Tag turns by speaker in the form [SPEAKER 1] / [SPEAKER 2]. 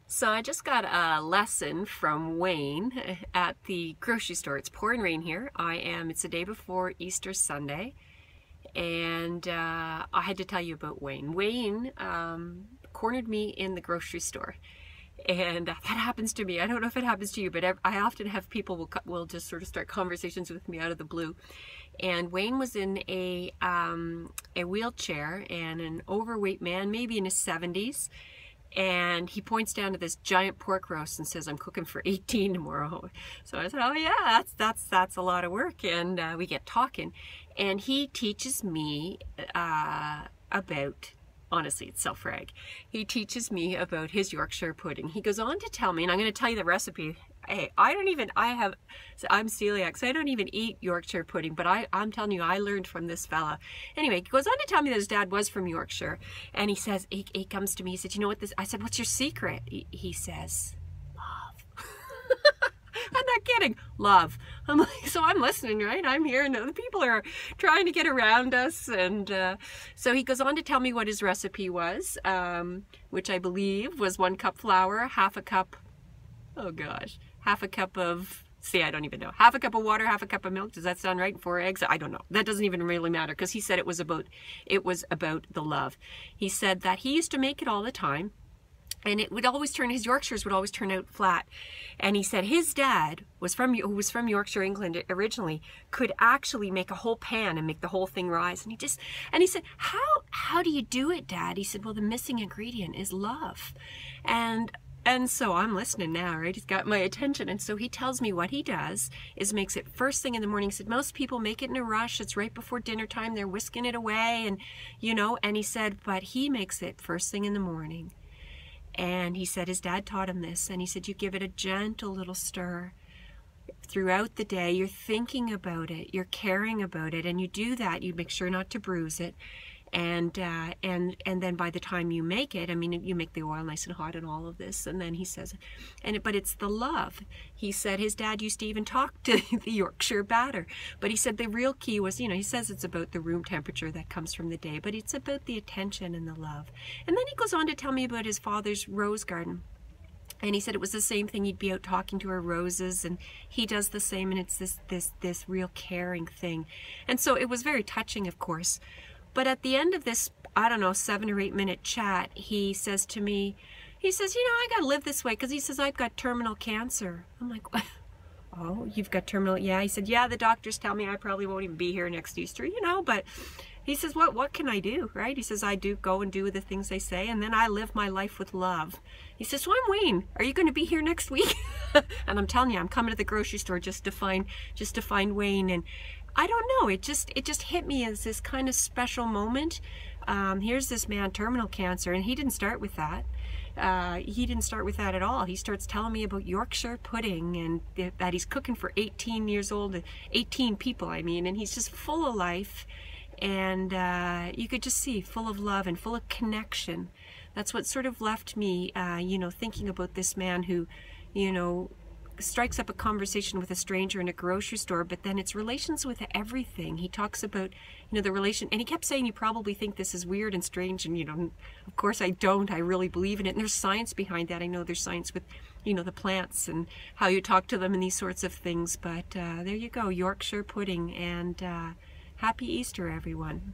[SPEAKER 1] So I just got a lesson from Wayne at the grocery store. It's pouring rain here. It's the day before Easter Sunday, and I had to tell you about Wayne. Wayne cornered me in the grocery store, and that happens to me. I don't know if it happens to you, but I often have people will just sort of start conversations with me out of the blue. And Wayne was in a wheelchair, and an overweight man, maybe in his 70s. And he points down to this giant pork roast and says, "I'm cooking for 18 tomorrow." So I said, "Oh yeah, that's a lot of work." And we get talking, and he teaches me about, honestly, it's Self-Reg. He teaches me about his Yorkshire pudding. He goes on to tell me, and I'm going to tell you the recipe. Hey, I'm celiac, so I don't even eat Yorkshire pudding, but I'm telling you, I learned from this fella. Anyway, he goes on to tell me that his dad was from Yorkshire, and he says, he comes to me, he said, "You know what this," I said, "What's your secret?" He says, "Love." I'm not kidding, love. I'm like, so I'm listening, right? I'm here, and the people are trying to get around us, and so he goes on to tell me what his recipe was, which I believe was 1 cup flour, half a cup, oh gosh, half a cup of, I don't even know, half a cup of water, half a cup of milk. Does that sound right? 4 eggs? I don't know. That doesn't even really matter, because he said it was about the love. He said that he used to make it all the time, and it would always turn, his Yorkshires would always turn out flat. And he said his dad who was from Yorkshire, England originally, could actually make a whole pan and make the whole thing rise. And he said, how do you do it, Dad? He said, "Well, the missing ingredient is love." And so I'm listening now, right? He's got my attention. And so he tells me what he does is makes it first thing in the morning. He said, most people make it in a rush. It's right before dinner time. They're whisking it away. And, and he said, but he makes it first thing in the morning. And he said his dad taught him this. And he said, you give it a gentle little stir throughout the day. You're thinking about it. You're caring about it. And you do that. You make sure not to bruise it. And then by the time you make it, I mean, you make the oil nice and hot and all of this, and then he says, but it's the love. He said his dad used to even talk to the Yorkshire batter, but he said the real key was, he says it's about the room temperature that comes from the day, but it's about the attention and the love. And then he goes on to tell me about his father's rose garden. And he said it was the same thing. He'd be out talking to her roses, and he does the same, and it's this real caring thing. And so it was very touching, of course. But at the end of this, I don't know, 7 or 8 minute chat, he says to me, he says, I got to live this way, because he says, I've got terminal cancer. I'm like, what? Oh, you've got terminal? Yeah. He said, yeah, the doctors tell me I probably won't even be here next Easter, but he says, what can I do, right? He says, I do go and do the things they say, and then I live my life with love. He says, so I'm Wayne. Are you going to be here next week? And I'm telling you, I'm coming to the grocery store just to find Wayne. And I don't know, it just hit me as this kind of special moment. Here's this man, terminal cancer, and he didn't start with that. He didn't start with that at all. He starts telling me about Yorkshire pudding, and that he's cooking for 18 years old, 18 people, I mean, and he's just full of life. And you could just see, full of love and full of connection. That's what sort of left me, thinking about this man who, strikes up a conversation with a stranger in a grocery store, but then it's relations with everything. He talks about, the relation, and he kept saying, you probably think this is weird and strange, and of course I don't. I really believe in it, and there's science behind that. I know there's science with, the plants and how you talk to them and these sorts of things, but there you go, Yorkshire pudding, and happy Easter, everyone.